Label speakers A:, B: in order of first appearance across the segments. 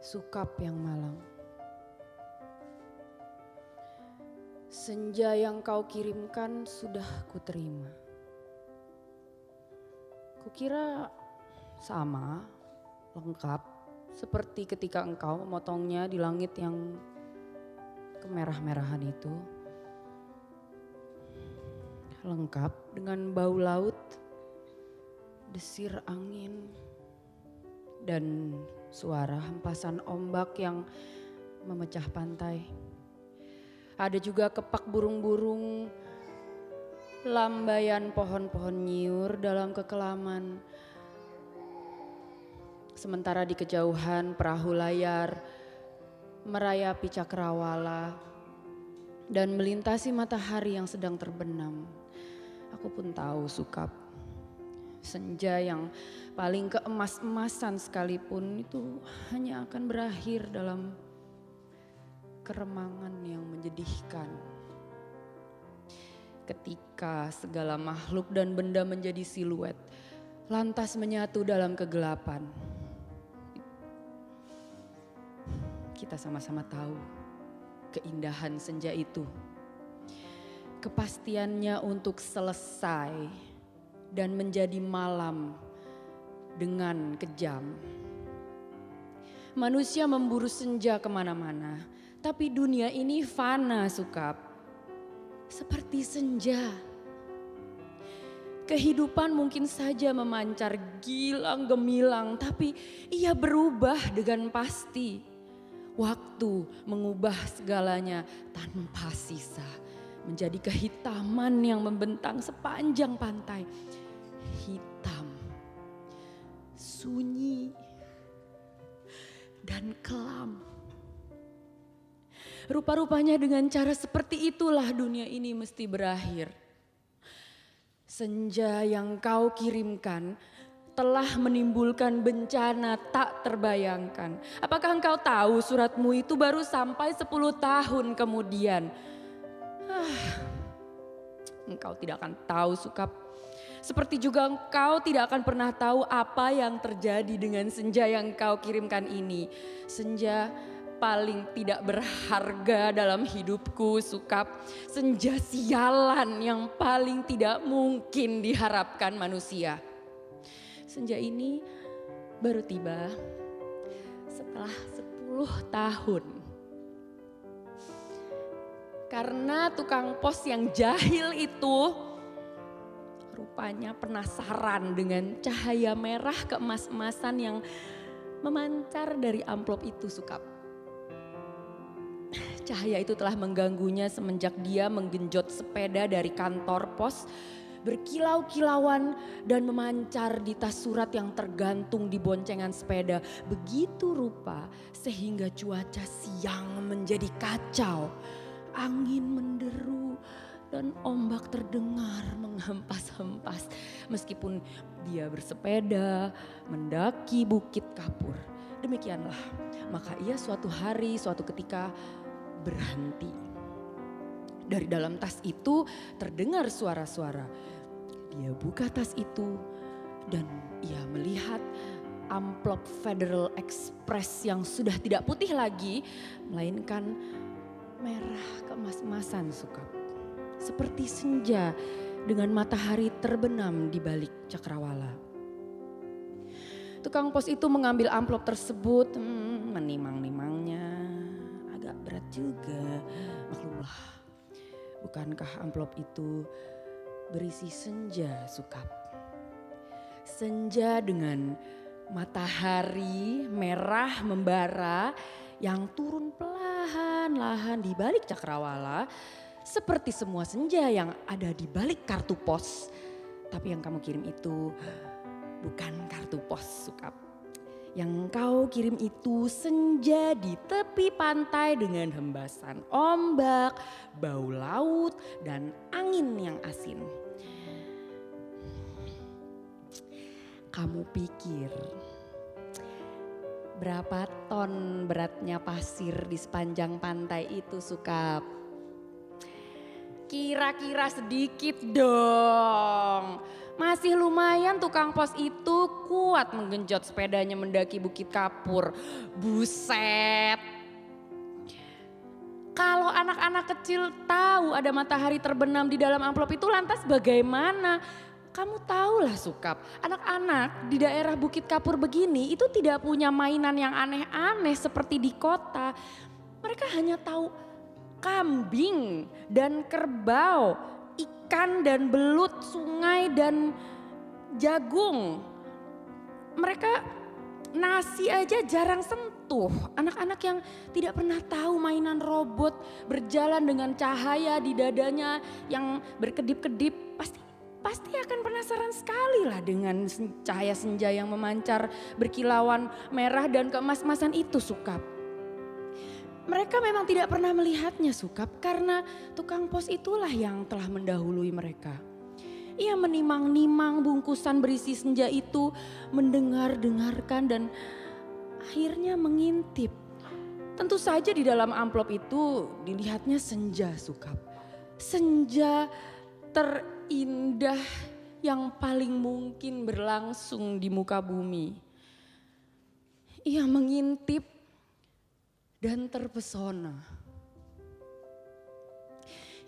A: Sukap yang malang. Senja yang kau kirimkan sudah kuterima. Kukira sama, lengkap, seperti ketika engkau memotongnya di langit yang kemerah-merahan itu. Lengkap dengan bau laut, desir angin, dan suara hempasan ombak yang memecah pantai. Ada juga kepak burung-burung, lambaian pohon-pohon nyiur dalam kekelaman. Sementara di kejauhan perahu layar merayapi cakrawala dan melintasi matahari yang sedang terbenam. Aku pun tahu Sukap, senja yang paling keemas-emasan sekalipun itu hanya akan berakhir dalam keremangan yang menyedihkan. Ketika segala makhluk dan benda menjadi siluet, lantas menyatu dalam kegelapan. Kita sama-sama tahu keindahan senja itu. Kepastiannya untuk selesai dan menjadi malam dengan kejam. Manusia memburu senja kemana-mana, tapi dunia ini fana Sukap. Seperti senja. Kehidupan mungkin saja memancar gilang gemilang, tapi ia berubah dengan pasti. Waktu mengubah segalanya tanpa sisa. Menjadi kehitaman yang membentang sepanjang pantai. Hitam, sunyi, dan kelam. Rupa-rupanya dengan cara seperti itulah dunia ini mesti berakhir. Senja yang kau kirimkan telah menimbulkan bencana tak terbayangkan. Apakah engkau tahu suratmu itu baru sampai 10 tahun kemudian? Engkau tidak akan tahu Sukap. Seperti juga engkau tidak akan pernah tahu apa yang terjadi dengan senja yang kau kirimkan ini. Senja paling tidak berharga dalam hidupku Sukap. Senja sialan yang paling tidak mungkin diharapkan manusia. Senja ini baru tiba setelah 10 tahun. Karena tukang pos yang jahil itu rupanya penasaran dengan cahaya merah keemas-emasan yang memancar dari amplop itu Sukap. Cahaya itu telah mengganggunya semenjak dia menggenjot sepeda dari kantor pos, berkilau-kilauan dan memancar di tas surat yang tergantung di boncengan sepeda. Begitu rupa sehingga cuaca siang menjadi kacau. Angin menderu dan ombak terdengar menghempas-hempas meskipun dia bersepeda mendaki Bukit Kapur. Demikianlah, maka ia suatu hari, suatu ketika berhenti. Dari dalam tas itu terdengar suara-suara. Dia buka tas itu dan ia melihat amplop Federal Express yang sudah tidak putih lagi, melainkan merah keemas-emasan Sukap. Seperti senja dengan matahari terbenam di balik cakrawala. Tukang pos itu mengambil amplop tersebut, menimang-nimangnya. Agak berat juga, maklumlah. Bukankah amplop itu berisi senja Sukap? Senja dengan matahari merah membara yang turun perlahan-lahan di balik cakrawala. Seperti semua senja yang ada di balik kartu pos. Tapi yang kamu kirim itu bukan kartu pos Sukap. Yang kau kirim itu senja di tepi pantai dengan hembasan ombak, bau laut, dan angin yang asin. Kamu pikir berapa ton beratnya pasir di sepanjang pantai itu Sukap? Kira-kira sedikit dong. Masih lumayan tukang pos itu kuat menggenjot sepedanya mendaki Bukit Kapur. Buset. Kalau anak-anak kecil tahu ada matahari terbenam di dalam amplop itu lantas bagaimana? Kamu tahulah Sukap, anak-anak di daerah Bukit Kapur begini itu tidak punya mainan yang aneh-aneh seperti di kota. Mereka hanya tahu kambing dan kerbau, ikan dan belut, sungai dan jagung. Mereka nasi aja jarang sentuh. Anak-anak yang tidak pernah tahu mainan robot berjalan dengan cahaya di dadanya yang berkedip-kedip pasti akan penasaran sekali lah dengan cahaya senja yang memancar berkilauan merah dan keemas-emasan itu Sukap. Mereka memang tidak pernah melihatnya Sukap karena tukang pos itulah yang telah mendahului mereka. Ia menimang-nimang bungkusan berisi senja itu, mendengar-dengarkan dan akhirnya mengintip. Tentu saja di dalam amplop itu dilihatnya senja Sukap. Senja terindah yang paling mungkin berlangsung di muka bumi. Ia mengintip dan terpesona.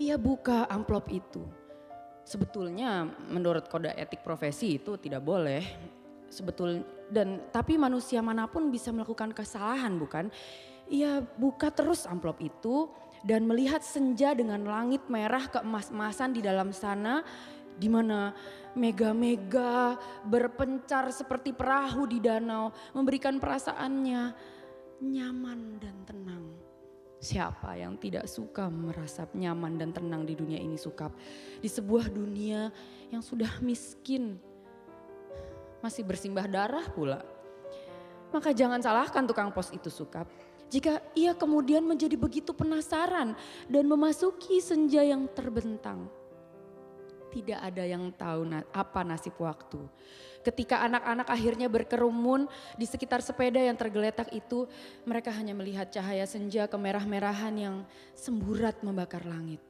A: Ia buka amplop itu. Sebetulnya menurut kode etik profesi itu tidak boleh. Tapi manusia manapun bisa melakukan kesalahan bukan? Ia buka terus amplop itu dan melihat senja dengan langit merah keemas-emasan di dalam sana, di mana mega-mega berpencar seperti perahu di danau, memberikan perasaannya nyaman dan tenang. Siapa yang tidak suka merasa nyaman dan tenang di dunia ini Sukap? Di sebuah dunia yang sudah miskin, masih bersimbah darah pula. Maka jangan salahkan tukang pos itu Sukap. Jika ia kemudian menjadi begitu penasaran dan memasuki senja yang terbentang. Tidak ada yang tahu apa nasib waktu. Ketika anak-anak akhirnya berkerumun di sekitar sepeda yang tergeletak itu, mereka hanya melihat cahaya senja kemerah-merahan yang semburat membakar langit.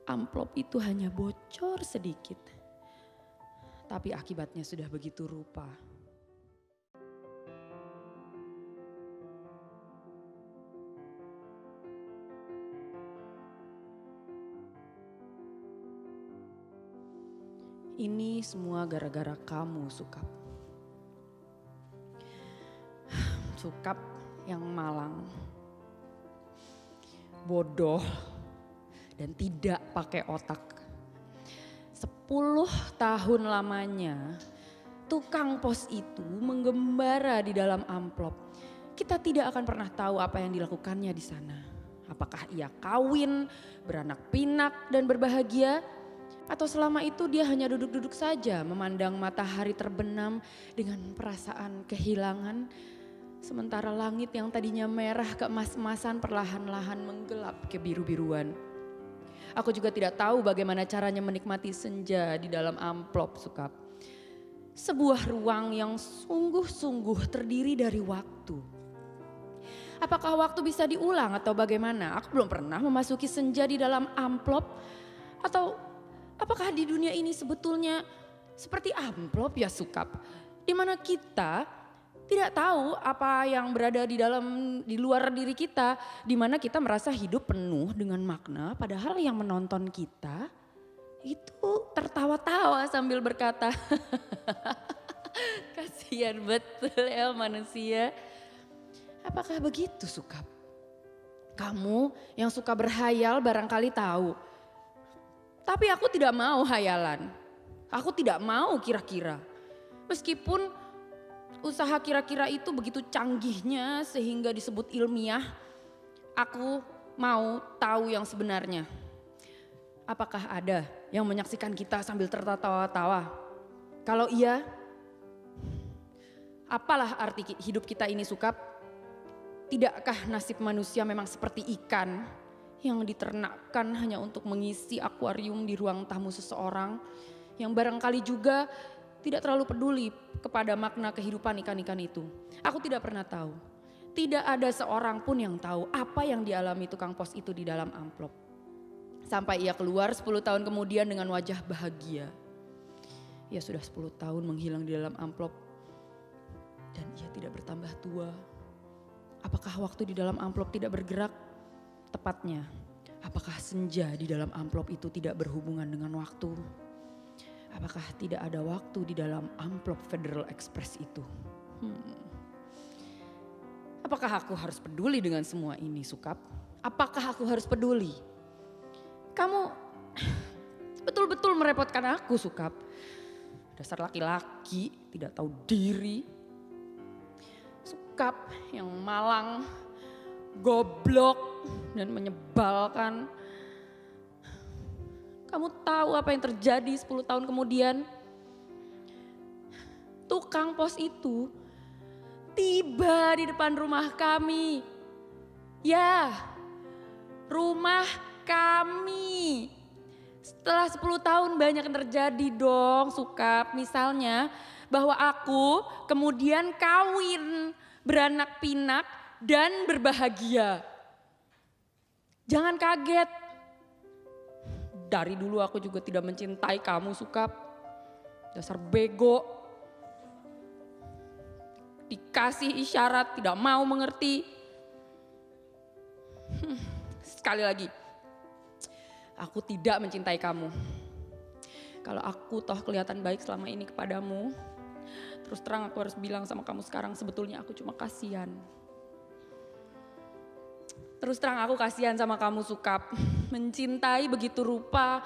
A: Amplop itu hanya bocor sedikit, tapi akibatnya sudah begitu rupa. Ini semua gara-gara kamu Sukap. Sukap yang malang, bodoh dan tidak pakai otak. 10 tahun lamanya tukang pos itu menggembara di dalam amplop. Kita tidak akan pernah tahu apa yang dilakukannya di sana. Apakah ia kawin, beranak pinak dan berbahagia? Atau selama itu dia hanya duduk-duduk saja memandang matahari terbenam dengan perasaan kehilangan. Sementara langit yang tadinya merah keemas-emasan perlahan-lahan menggelap kebiru-biruan. Aku juga tidak tahu bagaimana caranya menikmati senja di dalam amplop Sukap. Sebuah ruang yang sungguh-sungguh terdiri dari waktu. Apakah waktu bisa diulang atau bagaimana? Aku belum pernah memasuki senja di dalam amplop. Atau apakah di dunia ini sebetulnya seperti amplop ya Sukap? Di mana kita tidak tahu apa yang berada di luar diri kita. Di mana kita merasa hidup penuh dengan makna padahal yang menonton kita itu tertawa-tawa sambil berkata kasihan betul ya manusia. Apakah begitu Sukap? Kamu yang suka berhayal barangkali tahu. Tapi aku tidak mau hayalan. Aku tidak mau kira-kira. Meskipun usaha kira-kira itu begitu canggihnya sehingga disebut ilmiah. Aku mau tahu yang sebenarnya. Apakah ada yang menyaksikan kita sambil tertawa-tawa? Kalau iya, apalah arti hidup kita ini Sukap? Tidakkah nasib manusia memang seperti ikan yang diternakkan hanya untuk mengisi akuarium di ruang tamu seseorang yang barangkali juga tidak terlalu peduli kepada makna kehidupan ikan-ikan itu. Aku tidak pernah tahu. Tidak ada seorang pun yang tahu apa yang dialami tukang pos itu di dalam amplop. Sampai ia keluar 10 tahun kemudian dengan wajah bahagia. Ia sudah 10 tahun menghilang di dalam amplop dan ia tidak bertambah tua. Apakah waktu di dalam amplop tidak bergerak? Tepatnya, apakah senja di dalam amplop itu tidak berhubungan dengan waktu? Apakah tidak ada waktu di dalam amplop Federal Express itu? Apakah aku harus peduli dengan semua ini, Sukap? Apakah aku harus peduli? Kamu betul-betul merepotkan aku, Sukap. Dasar laki-laki tidak tahu diri. Sukap yang malang, goblok dan menyebalkan. Kamu tahu apa yang terjadi 10 tahun kemudian? Tukang pos itu tiba di depan rumah kami. Ya, rumah kami. Setelah 10 tahun banyak yang terjadi dong, Sukap. Misalnya bahwa aku kemudian kawin, beranak pinak dan berbahagia. Jangan kaget. Dari dulu aku juga tidak mencintai kamu, Sukap. Dasar bego. Dikasih isyarat tidak mau mengerti. Sekali lagi, aku tidak mencintai kamu. Kalau aku toh kelihatan baik selama ini kepadamu, terus terang aku harus bilang sama kamu sekarang, sebetulnya aku cuma kasihan. Terus terang aku kasihan sama kamu, Sukap. Mencintai begitu rupa,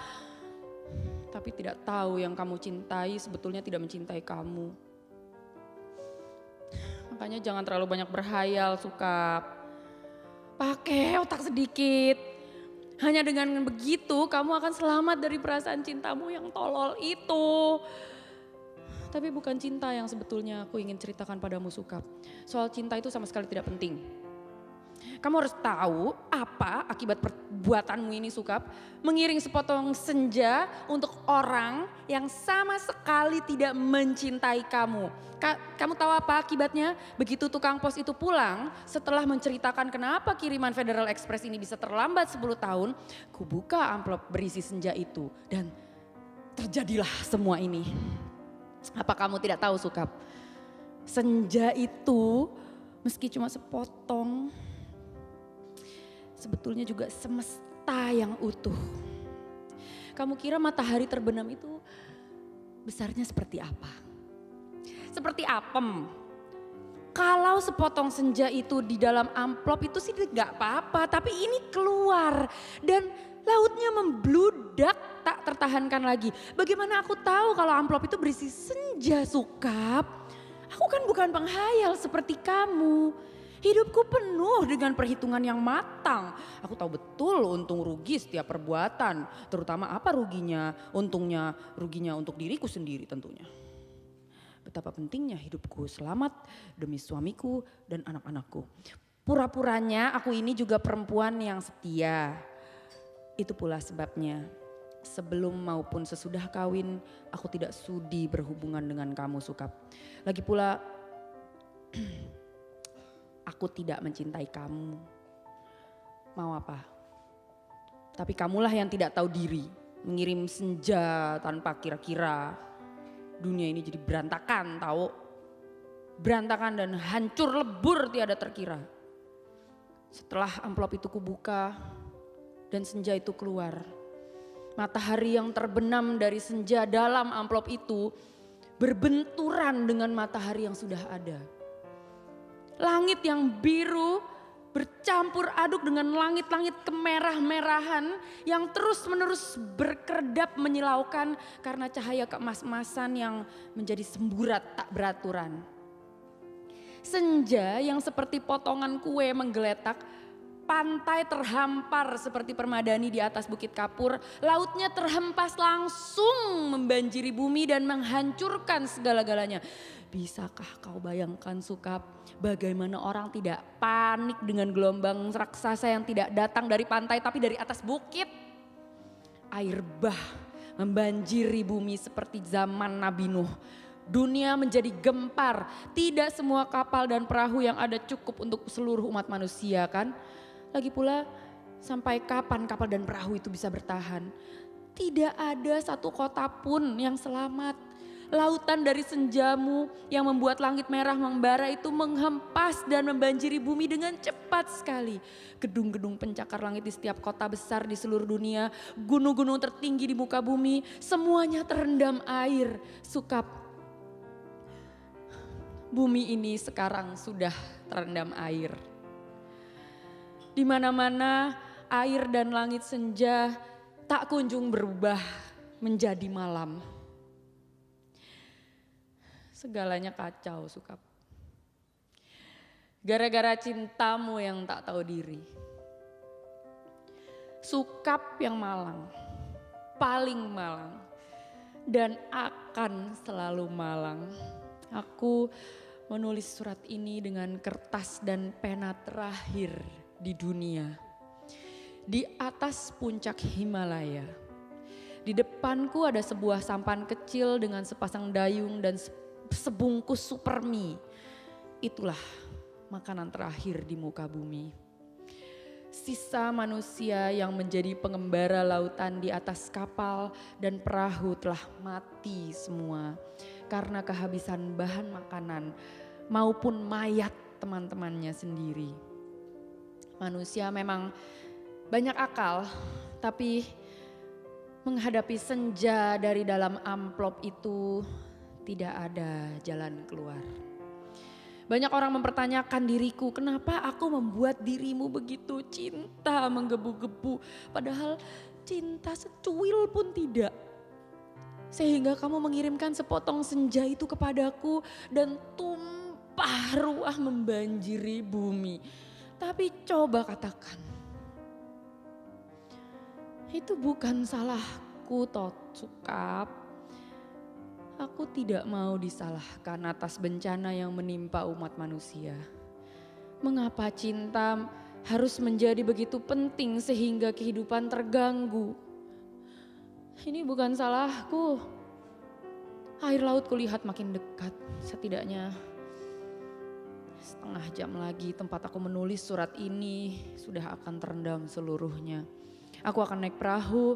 A: tapi tidak tahu yang kamu cintai sebetulnya tidak mencintai kamu. Makanya jangan terlalu banyak berhayal, Sukap. Pakai otak sedikit. Hanya dengan begitu kamu akan selamat dari perasaan cintamu yang tolol itu. Tapi bukan cinta yang sebetulnya aku ingin ceritakan padamu, Sukap. Soal cinta itu sama sekali tidak penting. Kamu harus tahu apa akibat perbuatanmu ini, Sukap. Mengiring sepotong senja untuk orang yang sama sekali tidak mencintai kamu. Kamu tahu apa akibatnya? Begitu tukang pos itu pulang setelah menceritakan kenapa kiriman Federal Express ini bisa terlambat 10 tahun. Kubuka amplop berisi senja itu dan terjadilah semua ini. Apa kamu tidak tahu, Sukap? Senja itu meski cuma sepotong, sebetulnya juga semesta yang utuh. Kamu kira matahari terbenam itu besarnya seperti apa? Seperti apem. Kalau sepotong senja itu di dalam amplop itu sih gak apa-apa, tapi ini keluar dan lautnya membludak tak tertahankan lagi. Bagaimana aku tahu kalau amplop itu berisi senja, Sukap? Aku kan bukan penghayal seperti kamu. Hidupku penuh dengan perhitungan yang matang. Aku tahu betul untung rugi setiap perbuatan. Terutama apa ruginya, untungnya, ruginya untuk diriku sendiri tentunya. Betapa pentingnya hidupku selamat demi suamiku dan anak-anakku. Pura-puranya aku ini juga perempuan yang setia. Itu pula sebabnya sebelum maupun sesudah kawin aku tidak sudi berhubungan dengan kamu, Sukap. Lagi pula aku tidak mencintai kamu. Mau apa? Tapi kamulah yang tidak tahu diri. Mengirim senja tanpa kira-kira. Dunia ini jadi berantakan, tahu? Berantakan dan hancur lebur tiada terkira. Setelah amplop itu kubuka dan senja itu keluar. Matahari yang terbenam dari senja dalam amplop itu berbenturan dengan matahari yang sudah ada. Langit yang biru bercampur aduk dengan langit-langit kemerah-merahan yang terus-menerus berkedap menyilaukan karena cahaya keemas-emasan yang menjadi semburat tak beraturan. Senja yang seperti potongan kue menggeletak, pantai terhampar seperti permadani di atas bukit kapur, lautnya terhempas langsung membanjiri bumi dan menghancurkan segala-galanya. Bisakah kau bayangkan, Sukap, bagaimana orang tidak panik dengan gelombang raksasa yang tidak datang dari pantai tapi dari atas bukit? Air bah membanjiri bumi seperti zaman Nabi Nuh. Dunia menjadi gempar, tidak semua kapal dan perahu yang ada cukup untuk seluruh umat manusia, kan? Lagi pula sampai kapan kapal dan perahu itu bisa bertahan? Tidak ada satu kota pun yang selamat. Lautan dari senjamu yang membuat langit merah membara itu menghempas dan membanjiri bumi dengan cepat sekali. Gedung-gedung pencakar langit di setiap kota besar di seluruh dunia, gunung-gunung tertinggi di muka bumi, semuanya terendam air. Sukap, bumi ini sekarang sudah terendam air. Di mana-mana air dan langit senja tak kunjung berubah menjadi malam. Segalanya kacau, Sukap. Gara-gara cintamu yang tak tahu diri. Sukap yang malang, paling malang, dan akan selalu malang. Aku menulis surat ini dengan kertas dan pena terakhir di dunia. Di atas puncak Himalaya. Di depanku ada sebuah sampan kecil dengan sepasang dayung dan sebungkus supermi. Itulah makanan terakhir di muka bumi. Sisa manusia yang menjadi pengembara lautan di atas kapal dan perahu telah mati semua karena kehabisan bahan makanan maupun mayat teman-temannya sendiri. Manusia memang banyak akal, tapi menghadapi senja dari dalam amplop itu tidak ada jalan keluar. Banyak orang mempertanyakan diriku, kenapa aku membuat dirimu begitu cinta menggebu-gebu. Padahal cinta secuil pun tidak. Sehingga kamu mengirimkan sepotong senja itu kepadaku dan tumpah ruah membanjiri bumi. Tapi coba katakan, itu bukan salahku toh, Sukap. Aku tidak mau disalahkan atas bencana yang menimpa umat manusia. Mengapa cinta harus menjadi begitu penting sehingga kehidupan terganggu? Ini bukan salahku. Air laut kulihat makin dekat. Setidaknya setengah jam lagi tempat aku menulis surat ini sudah akan terendam seluruhnya. Aku akan naik perahu,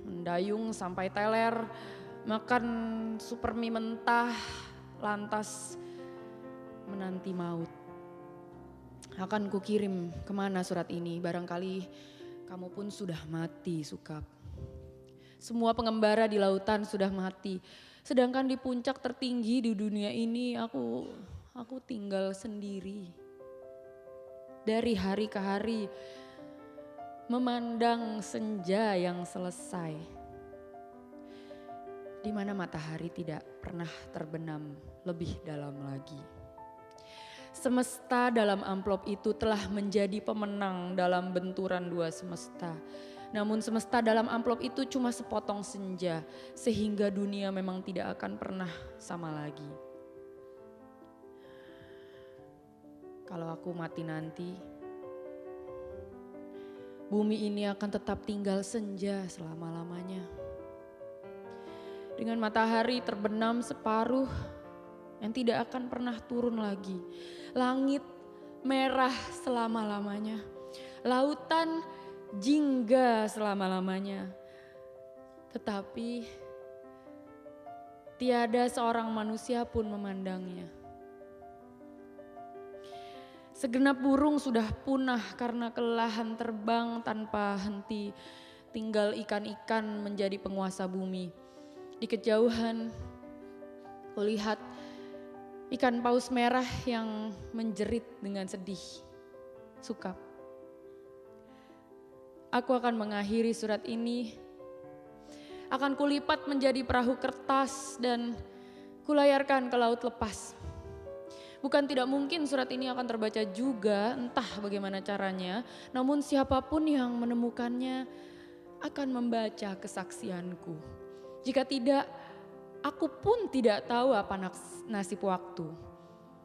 A: mendayung sampai teler, makan supermi mentah, lantas menanti maut. Akan kukirim kemana surat ini, barangkali kamu pun sudah mati, Sukap. Semua pengembara di lautan sudah mati, sedangkan di puncak tertinggi di dunia ini aku tinggal sendiri. Dari hari ke hari memandang senja yang selesai. Di mana matahari tidak pernah terbenam lebih dalam lagi. Semesta dalam amplop itu telah menjadi pemenang dalam benturan dua semesta. Namun semesta dalam amplop itu cuma sepotong senja, sehingga dunia memang tidak akan pernah sama lagi. Kalau aku mati nanti, bumi ini akan tetap tinggal senja selama-lamanya. Dengan matahari terbenam separuh yang tidak akan pernah turun lagi. Langit merah selama-lamanya. Lautan jingga selama-lamanya. Tetapi tiada seorang manusia pun memandangnya. Segenap burung sudah punah karena kelelahan terbang tanpa henti. Tinggal ikan-ikan menjadi penguasa bumi. Di kejauhan, kulihat ikan paus merah yang menjerit dengan sedih. Sukap. Aku akan mengakhiri surat ini. Akan kulipat menjadi perahu kertas dan kulayarkan ke laut lepas. Bukan tidak mungkin surat ini akan terbaca juga, entah bagaimana caranya. Namun siapapun yang menemukannya akan membaca kesaksianku. Jika tidak, aku pun tidak tahu apa nasib waktu.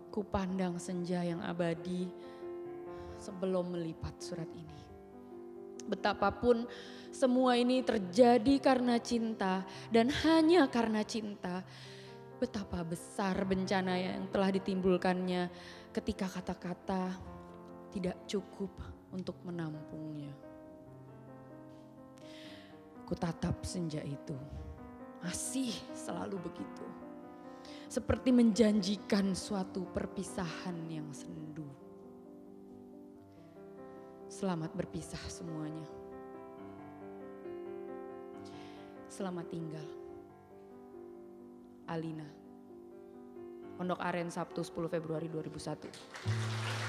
A: Kupandang senja yang abadi sebelum melipat surat ini. Betapapun semua ini terjadi karena cinta dan hanya karena cinta. Betapa besar bencana yang telah ditimbulkannya ketika kata-kata tidak cukup untuk menampungnya. Kutatap senja itu. Masih selalu begitu. Seperti menjanjikan suatu perpisahan yang sendu. Selamat berpisah semuanya. Selamat tinggal. Alina. Pondok Aren, Sabtu 10 Februari 2001.